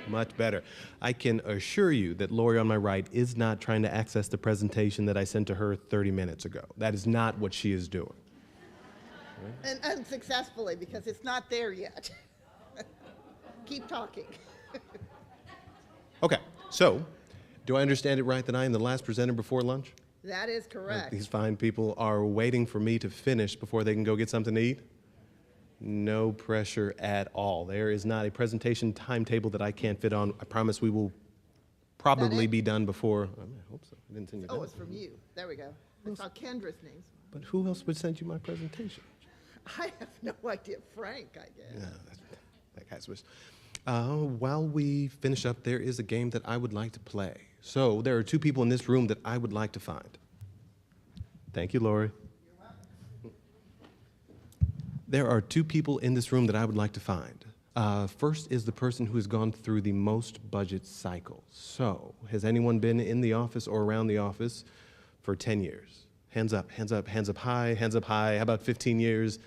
Much better. I can assure you that Lori on my right is not trying to access the presentation that I sent to her 30 minutes ago. That is not what she is doing. And unsuccessfully, because it's not there yet. Keep talking. Okay, so do I understand it right that I am the last presenter before lunch? That is correct. These fine people are waiting for me to finish before they can go get something to eat? No pressure at all. There is not a presentation timetable that I can't fit on. I promise we will probably be done before. I hope so. I didn't send you that. Oh, it's from you. There we go. I saw Kendra's name. But who else would send you my presentation? I have no idea. Frank, I guess. Yeah, that guy's wish. While we finish up, there is a game that I would like to play. So there are two people in this room that I would like to find. Thank you, Lori. There are two people in this room that I would like to find. First is the person who has gone through the most budget cycles. So, has anyone been in the office or around the office for 10 years? Hands up, hands up, hands up high, hands up high. How about 15 years?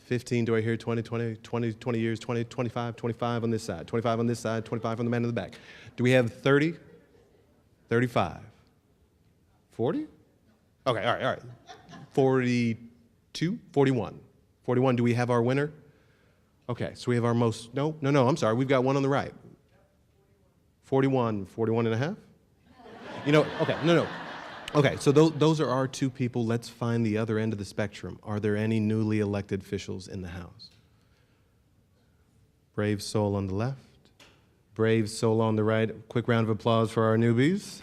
15, do I hear 20, 20, 20, 20 years, 20, 25, 25 on this side, 25 on this side, 25 on the man in the back. Do we have 30? 35? 40? Okay, all right. 42? 41? 41, do we have our winner? Okay, so we have our most, no, I'm sorry, we've got one on the right. 41, 41 and a half? You know, okay, no. Okay, so those are our two people. Let's find the other end of the spectrum. Are there any newly elected officials in the House? Brave soul on the left, brave soul on the right. Quick round of applause for our newbies.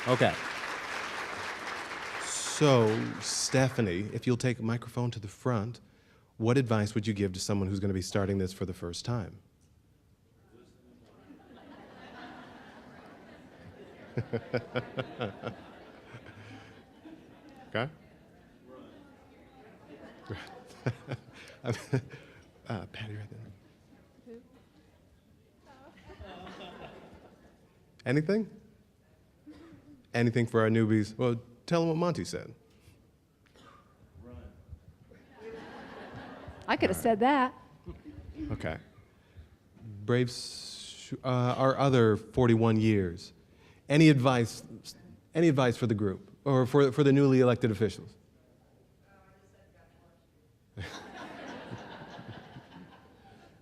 Okay. So, Stephanie, if you'll take a microphone to the front, what advice would you give to someone who's going to be starting this for the first time? Okay? Patty right there. Anything? Anything for our newbies? Well, tell them what Monty said. I could have said that. Okay. Braves, our other 41 years. Any advice for the group or for the newly elected officials?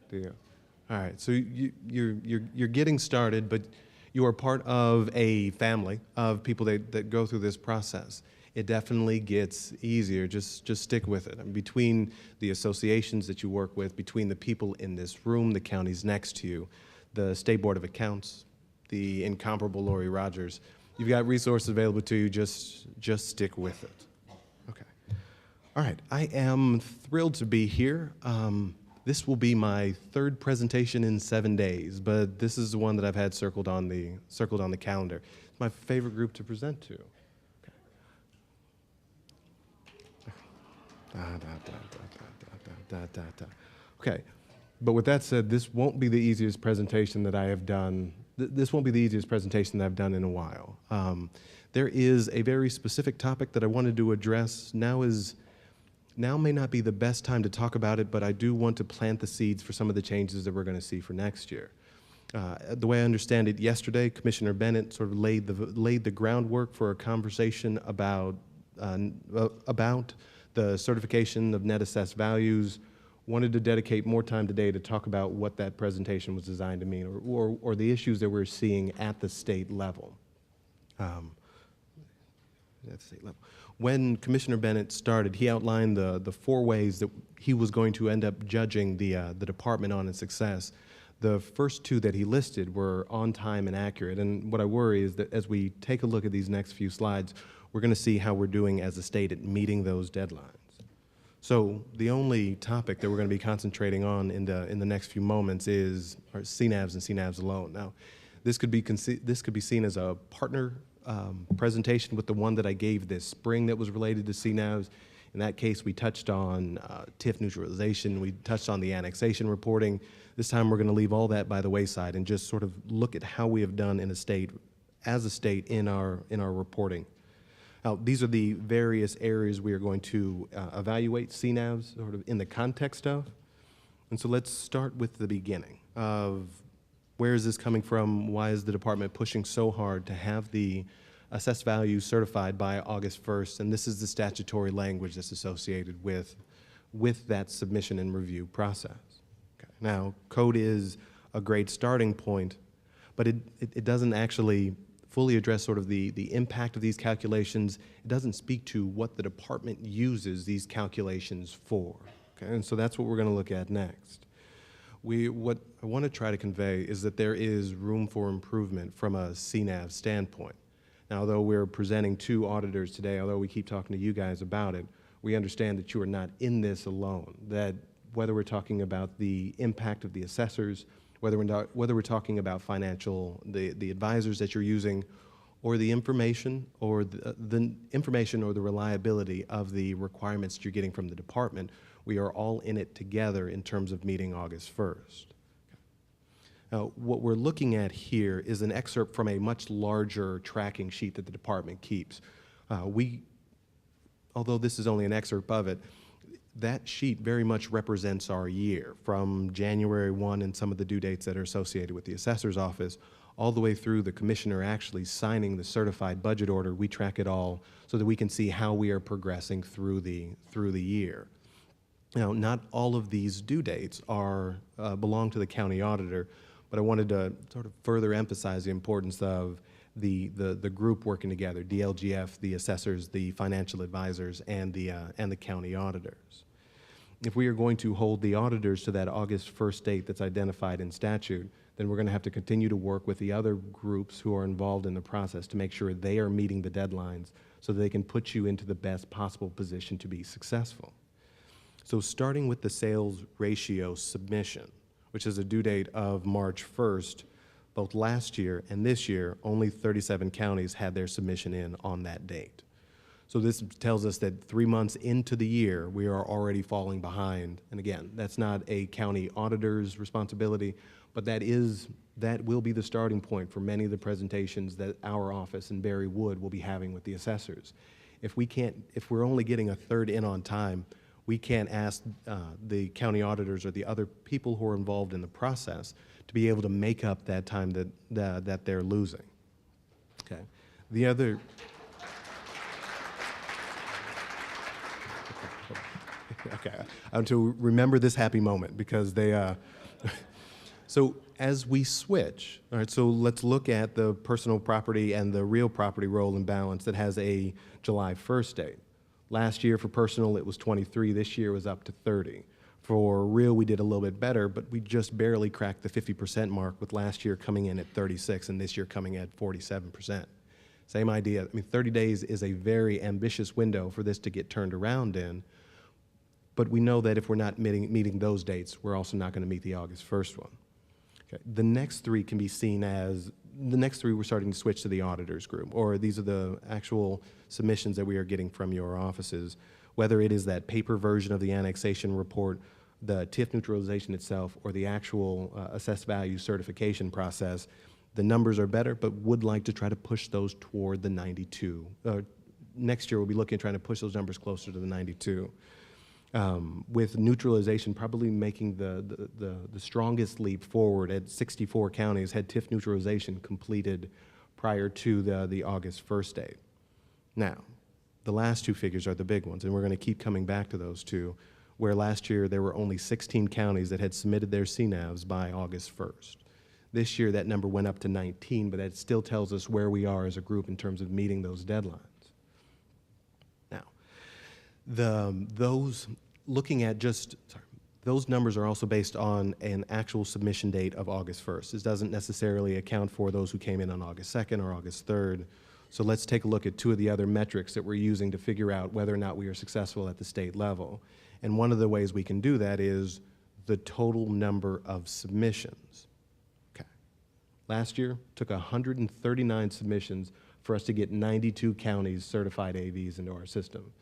Deal. All right. So you're getting started, but you are part of a family of people that go through this process. It definitely gets easier. Just stick with it. And between the associations that you work with, between the people in this room, the counties next to you, the State Board of Accounts, the incomparable Lori Rogers, you've got resources available to you. Just stick with it. Okay. All right. I am thrilled to be here. This will be my third presentation in 7 days, but this is the one that I've had circled on the calendar. It's my favorite group to present to. Okay, but with that said, this won't be the easiest presentation that I have done. This won't be the easiest presentation that I've done in a while. There is a very specific topic that I wanted to address. Now may not be the best time to talk about it, but I do want to plant the seeds for some of the changes that we're going to see for next year. The way I understand it, yesterday, Commissioner Bennett sort of laid the groundwork for a conversation about the certification of net assessed values. Wanted to dedicate more time today to talk about what that presentation was designed to mean, or the issues that we're seeing at the state level. When Commissioner Bennett started, he outlined the 4 ways that he was going to end up judging the department on its success. The first 2 that he listed were on time and accurate, and what I worry is that as we take a look at these next few slides, we're going to see how we're doing as a state at meeting those deadlines. So the only topic that we're going to be concentrating on in the next few moments is CNAVs and CNAVs alone. Now, this could be seen as a partner presentation with the one that I gave this spring that was related to CNAVs. In that case, we touched on TIF neutralization. We touched on the annexation reporting. This time, we're going to leave all that by the wayside and just sort of look at how we have done as a state in our reporting. Now, these are the various areas we are going to evaluate CNAVs sort of in the context of. And so let's start with the beginning of where is this coming from? Why is the department pushing so hard to have the assessed value certified by August 1st? And this is the statutory language that's associated with that submission and review process. Okay. Now, code is a great starting point, but it doesn't actually fully address sort of the impact of these calculations. It doesn't speak to what the department uses these calculations for. Okay? And so that's what we're going to look at next. What I want to try to convey is that there is room for improvement from a CNAV standpoint. Now, although we're presenting two auditors today, although we keep talking to you guys about it, we understand that you are not in this alone, that whether we're talking about the impact of the assessors, whether we're talking about the advisors that you're using, or the information or the information or the reliability of the requirements that you're getting from the department, we are all in it together in terms of meeting August 1st. Now, what we're looking at here is an excerpt from a much larger tracking sheet that the department keeps. Although this is only an excerpt of it, that sheet very much represents our year from January 1 and some of the due dates that are associated with the assessor's office, all the way through the commissioner actually signing the certified budget order. We track it all so that we can see how we are progressing through the year. Now, not all of these due dates belong to the county auditor, but I wanted to sort of further emphasize the importance of the group working together, DLGF, the assessors, the financial advisors, and the county auditors. If we are going to hold the auditors to that August 1st date that's identified in statute, then we're going to have to continue to work with the other groups who are involved in the process to make sure they are meeting the deadlines so that they can put you into the best possible position to be successful. So starting with the sales ratio submission, which is a due date of March 1st, both last year and this year, only 37 counties had their submission in on that date. So this tells us that 3 months into the year, we are already falling behind. And again, that's not a county auditor's responsibility, but that will be the starting point for many of the presentations that our office in Berry Wood will be having with the assessors. If we're only getting a third in on time, we can't ask the county auditors or the other people who are involved in the process to be able to make up that time that they're losing. Okay. The other. Okay. I want to remember this happy moment because they. So as we switch, all right. So let's look at the personal property and the real property roll and balance that has a July 1st date. Last year for personal, it was 23. This year was up to 30. For real, we did a little bit better, but we just barely cracked the 50% mark, with last year coming in at 36 and this year coming at 47%. Same idea. I mean, 30 days is a very ambitious window for this to get turned around in, but we know that if we're not meeting those dates, we're also not going to meet the August 1st one. Okay. The next three can be seen as the next three. We're starting to switch to the auditors group, or these are the actual submissions that we are getting from your offices, whether it is that paper version of the annexation report, the TIF neutralization itself, or the actual assessed value certification process. The numbers are better, but would like to try to push those toward the 92. Next year, we'll be looking at trying to push those numbers closer to the 92. With neutralization probably making the strongest leap forward, at 64 counties had TIF neutralization completed prior to the August 1st date. Now, the last two figures are the big ones, and we're going to keep coming back to those two, where last year there were only 16 counties that had submitted their CNAVs by August 1st. This year that number went up to 19, but that still tells us where we are as a group in terms of meeting those deadlines. Now, those numbers are also based on an actual submission date of August 1st. This doesn't necessarily account for those who came in on August 2nd or August 3rd. So let's take a look at two of the other metrics that we're using to figure out whether or not we are successful at the state level. And one of the ways we can do that is the total number of submissions. Okay. Last year, took 139 submissions for us to get 92 counties certified AVs into our system.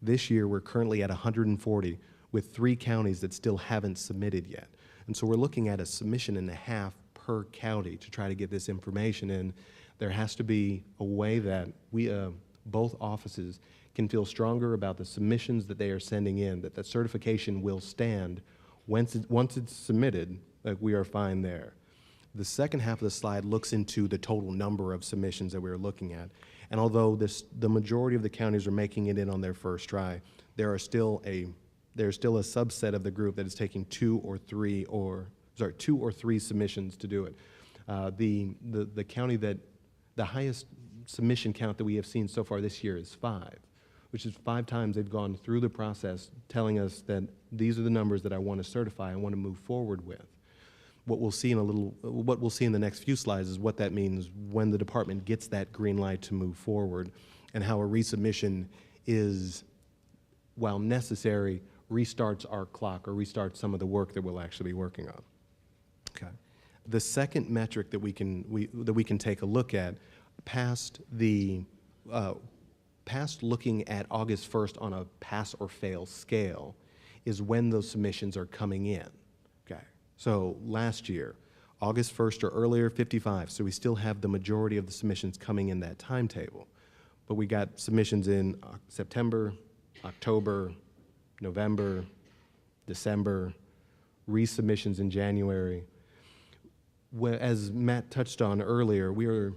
This year, we're currently at 140 with 3 counties that still haven't submitted yet. And so we're looking at a submission and a half per county to try to get this information in. There has to be a way that we, both offices, can feel stronger about the submissions that they are sending in, that the certification will stand once it's submitted, we are fine there. The second half of the slide looks into the total number of submissions that we were looking at. And although the majority of the counties are making it in on their first try, there's still a subset of the group that is taking two or three submissions to do it. The county that the highest submission count that we have seen so far this year is 5, which is 5 times they've gone through the process telling us that these are the numbers that I want to certify, I want to move forward with. What we'll see in the next few slides is what that means when the department gets that green light to move forward, and how a resubmission is, while necessary, restarts our clock or restarts some of the work that we'll actually be working on. Okay. The second metric that we can take a look at, past looking at August 1st on a pass or fail scale, is when those submissions are coming in. Okay. So last year, August 1st or earlier, 55. So we still have the majority of the submissions coming in that timetable. But we got submissions in September, October, November, December, resubmissions in January. As Matt touched on earlier, we are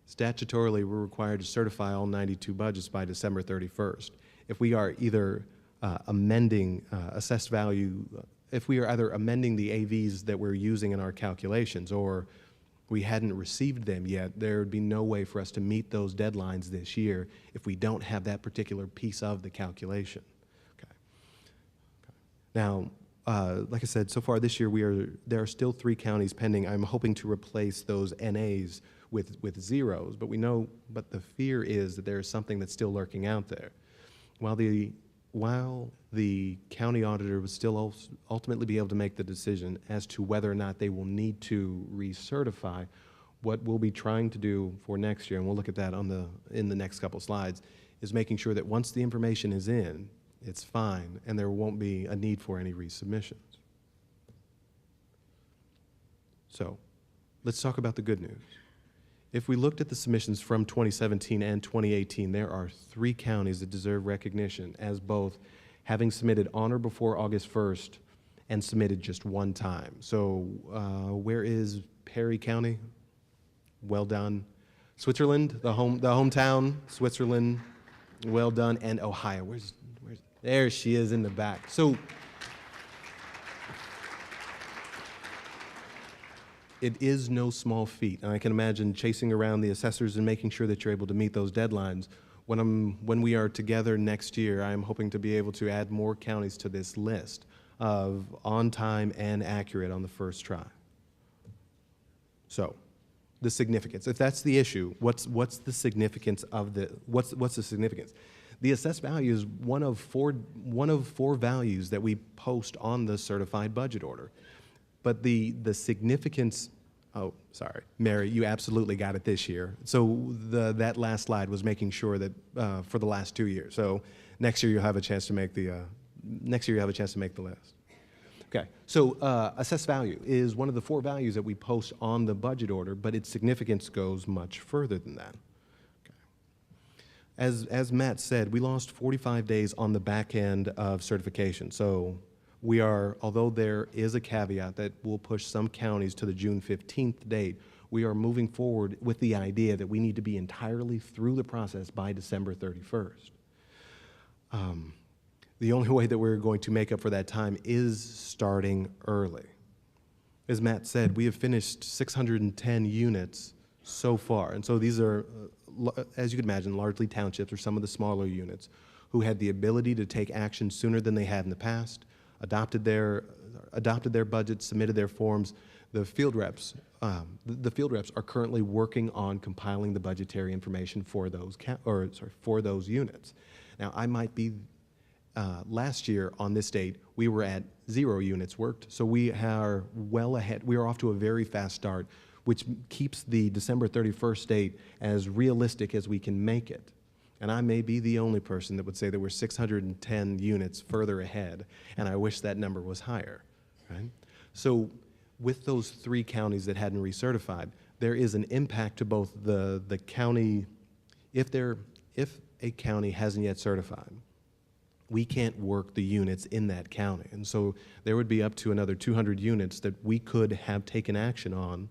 statutorily we're required to certify all 92 budgets by December 31st. If we are either amending assessed value, if we are either amending the AVs that we're using in our calculations, or we hadn't received them yet, there would be no way for us to meet those deadlines this year if we don't have that particular piece of the calculation. Okay. Now, like I said, so far this year there are still 3 counties pending. I'm hoping to replace those NAs with zeros, but the fear is that there is something that's still lurking out there. While the county auditor would still ultimately be able to make the decision as to whether or not they will need to recertify, what we'll be trying to do for next year, and we'll look at that in the next couple slides, is making sure that once the information is in, it's fine, and there won't be a need for any resubmissions. So, let's talk about the good news. If we looked at the submissions from 2017 and 2018, there are 3 counties that deserve recognition as both having submitted on or before August 1st and submitted just one time. So where is Perry County? Well done. Switzerland, the hometown, Switzerland, well done. And Ohio, there she is in the back. So it is no small feat, and I can imagine chasing around the assessors and making sure that you're able to meet those deadlines. When we are together next year, I'm hoping to be able to add more counties to this list of on time and accurate on the first try. So, the significance. If that's the issue, what's the significance of what's the significance? The assessed value is one of four values that we post on the certified budget order. But the significance, oh, sorry, Mary, you absolutely got it this year. So that last slide was making sure that for the last 2 years. So next year you'll have a chance to make the list. Okay, so assessed value is one of the 4 values that we post on the budget order, but its significance goes much further than that. Okay. As Matt said, we lost 45 days on the back end of certification. So although there is a caveat that will push some counties to the June 15th date, we are moving forward with the idea that we need to be entirely through the process by December 31st. The only way that we're going to make up for that time is starting early. As Matt said, we have finished 610 units so far, and so these are, as you can imagine, largely townships or some of the smaller units who had the ability to take action sooner than they had in the past, adopted their budgets, submitted their forms. The field reps are currently working on compiling the budgetary information for those units. Now, I might be last year on this date we were at 0 units worked, so we are well ahead. We are off to a very fast start, which keeps the December 31st date as realistic as we can make it. And I may be the only person that would say that we're 610 units further ahead, and I wish that number was higher, right? So with those 3 counties that hadn't recertified, there is an impact to both the county, if a county hasn't yet certified, we can't work the units in that county. And so there would be up to another 200 units that we could have taken action on,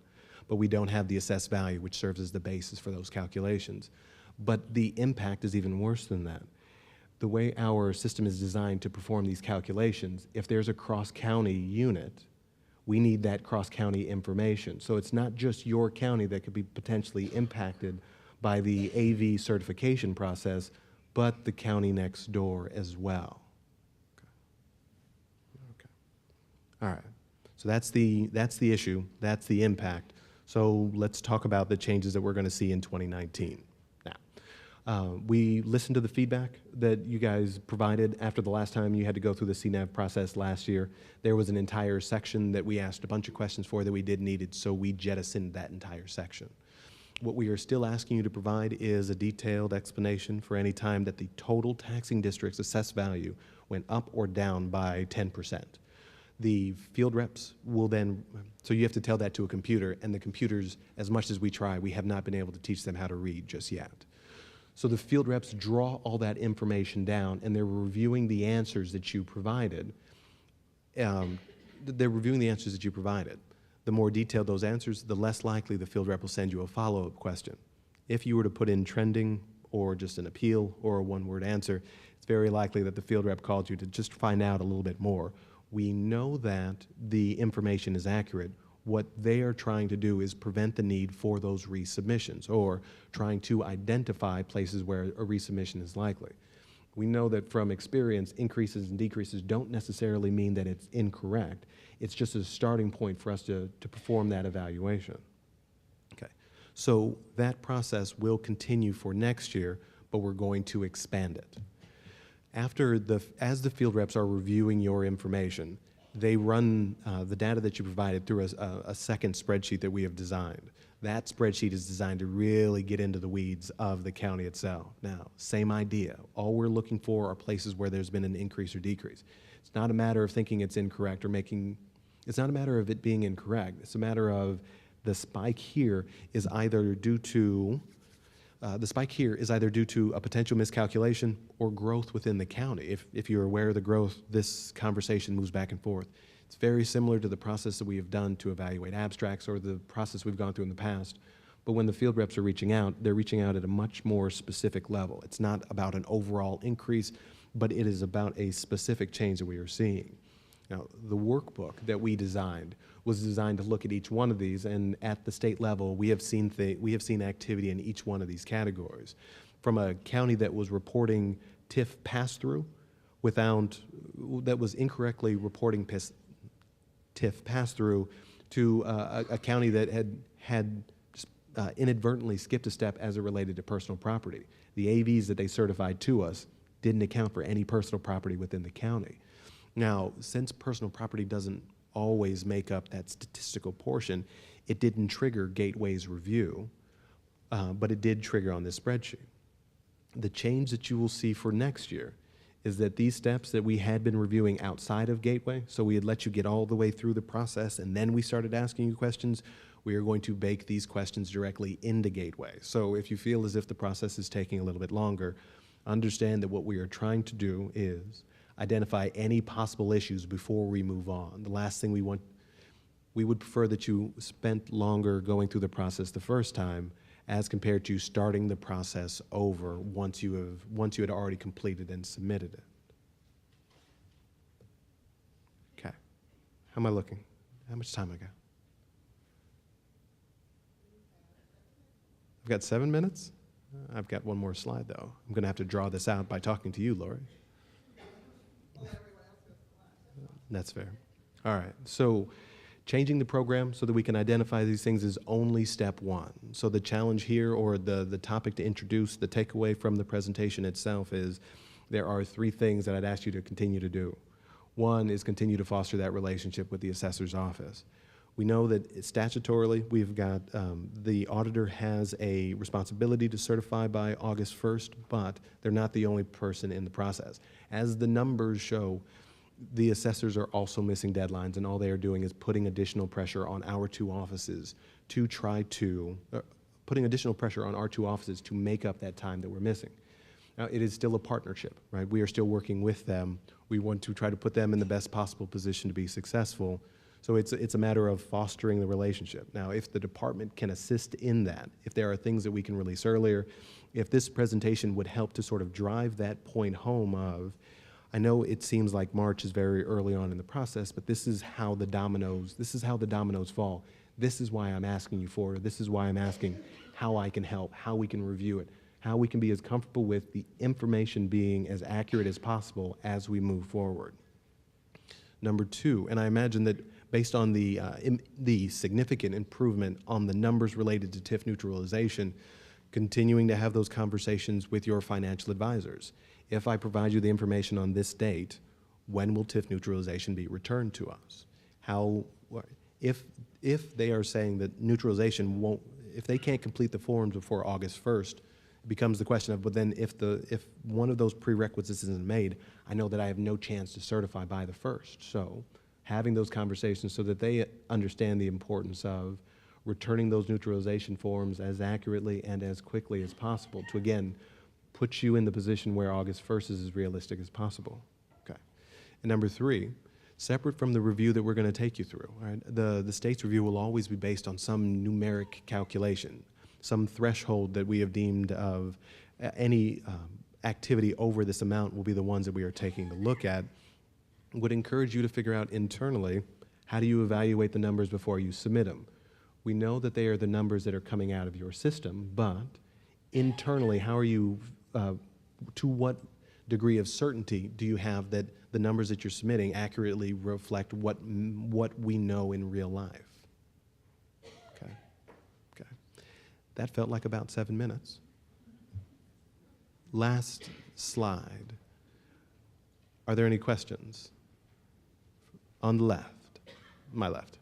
but we don't have the assessed value, which serves as the basis for those calculations. But the impact is even worse than that. The way our system is designed to perform these calculations, if there's a cross-county unit, we need that cross-county information. So it's not just your county that could be potentially impacted by the AV certification process, but the county next door as well. Okay. All right. So that's the issue. That's the impact. So let's talk about the changes that we're going to see in 2019. Now, we listened to the feedback that you guys provided after the last time you had to go through the CNAV process last year. There was an entire section that we asked a bunch of questions for that we did needed, so we jettisoned that entire section. What we are still asking you to provide is a detailed explanation for any time that the total taxing district's assessed value went up or down by 10%. The field reps will then, so you have to tell that to a computer, and the computers, as much as we try, we have not been able to teach them how to read just yet. So the field reps draw all that information down, and they're reviewing the answers that you provided. The more detailed those answers, the less likely the field rep will send you a follow-up question. If you were to put in trending or just an appeal or a one-word answer, it's very likely that the field rep called you to just find out a little bit more. We know that the information is accurate. What they are trying to do is prevent the need for those resubmissions, or trying to identify places where a resubmission is likely. We know that from experience, increases and decreases don't necessarily mean that it's incorrect. It's just a starting point for us to perform that evaluation. Okay, so that process will continue for next year, but we're going to expand it. As the field reps are reviewing your information, they run the data that you provided through a second spreadsheet that we have designed. That spreadsheet is designed to really get into the weeds of the county itself. Now, same idea. All we're looking for are places where there's been an increase or decrease. It's not a matter of thinking it's incorrect or it's not a matter of it being incorrect. It's a matter of the spike here is either due to a potential miscalculation or growth within the county. If you're aware of the growth, this conversation moves back and forth. It's very similar to the process that we have done to evaluate abstracts or the process we've gone through in the past. But when the field reps are reaching out, they're reaching out at a much more specific level. It's not about an overall increase, but it is about a specific change that we are seeing. Now, the workbook that we designed was designed to look at each one of these, and at the state level, we have seen activity in each one of these categories. From a county that was reporting TIF pass-through that was incorrectly reporting TIF pass-through to a county that had inadvertently skipped a step as it related to personal property. The AVs that they certified to us didn't account for any personal property within the county. Now, since personal property doesn't always make up that statistical portion, it didn't trigger Gateway's review, but it did trigger on this spreadsheet. The change that you will see for next year is that these steps that we had been reviewing outside of Gateway, so we had let you get all the way through the process and then we started asking you questions, we are going to bake these questions directly into Gateway. So if you feel as if the process is taking a little bit longer, understand that what we are trying to do is identify any possible issues before we move on. The last thing we would prefer that you spent longer going through the process the first time as compared to starting the process over once you had already completed and submitted it. Okay. How am I looking? How much time I got? I've got 7 minutes? I've got one more slide, though. I'm going to have to draw this out by talking to you, Lori. That's fair. All right. So changing the program so that we can identify these things is only step one. So the challenge here, or the topic to introduce, the takeaway from the presentation itself is there are 3 things that I'd ask you to continue to do. One is continue to foster that relationship with the assessor's office. We know that statutorily we've got, the auditor has a responsibility to certify by August 1st, but they're not the only person in the process. As the numbers show, the assessors are also missing deadlines, and all they are doing is putting additional pressure on our 2 offices to putting additional pressure on our 2 offices to make up that time that we're missing. Now, it is still a partnership, right? We are still working with them. We want to try to put them in the best possible position to be successful. So it's a matter of fostering the relationship. Now, if the department can assist in that, if there are things that we can release earlier, if this presentation would help to sort of drive that point home of, I know it seems like March is very early on in the process, but this is how the dominoes fall. This is why I'm asking you for it. This is why I'm asking how I can help, how we can review it, how we can be as comfortable with the information being as accurate as possible as we move forward. Number two, and I imagine that based on the significant improvement on the numbers related to TIF neutralization, continuing to have those conversations with your financial advisors. If I provide you the information on this date, when will TIF neutralization be returned to us? If they are saying that neutralization won't, if they can't complete the forms before August 1st, it becomes the question of, but then if one of those prerequisites isn't made, I know that I have no chance to certify by the 1st. So having those conversations so that they understand the importance of returning those neutralization forms as accurately and as quickly as possible to, again, put you in the position where August 1st is as realistic as possible. Okay. And number three, separate from the review that we're going to take you through, right? The state's review will always be based on some numeric calculation, some threshold that we have deemed of any activity over this amount will be the ones that we are taking a look at. Would encourage you to figure out internally, how do you evaluate the numbers before you submit them? We know that they are the numbers that are coming out of your system, but internally, how are you, to what degree of certainty do you have that the numbers that you're submitting accurately reflect what we know in real life? Okay. Okay. That felt like about 7 minutes. Last slide. Are there any questions? On the left, my left.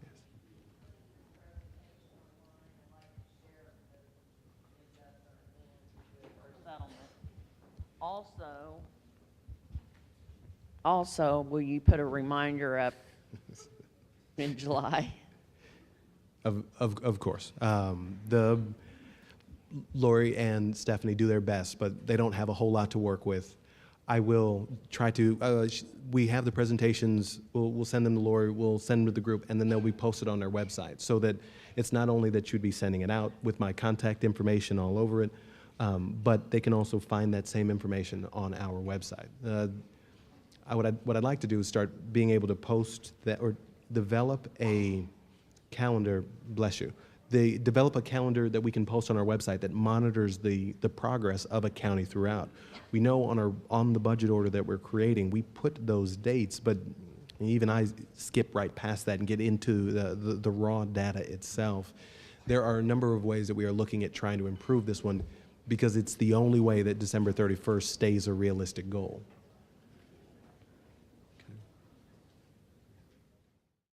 Yes. Also, will you put a reminder up in July? Of course. Lori and Stephanie do their best, but they don't have a whole lot to work with. I will try to, we have the presentations, we'll send them to Lori, we'll send them to the group, and then they'll be posted on our website so that it's not only that you'd be sending it out with my contact information all over it, but they can also find that same information on our website. What I'd like to do is start being able to post that or develop a calendar, bless you, develop a calendar that we can post on our website that monitors the progress of a county throughout. We know on the budget order that we're creating, we put those dates, but even I skip right past that and get into the raw data itself. There are a number of ways that we are looking at trying to improve this one because it's the only way that December 31st stays a realistic goal.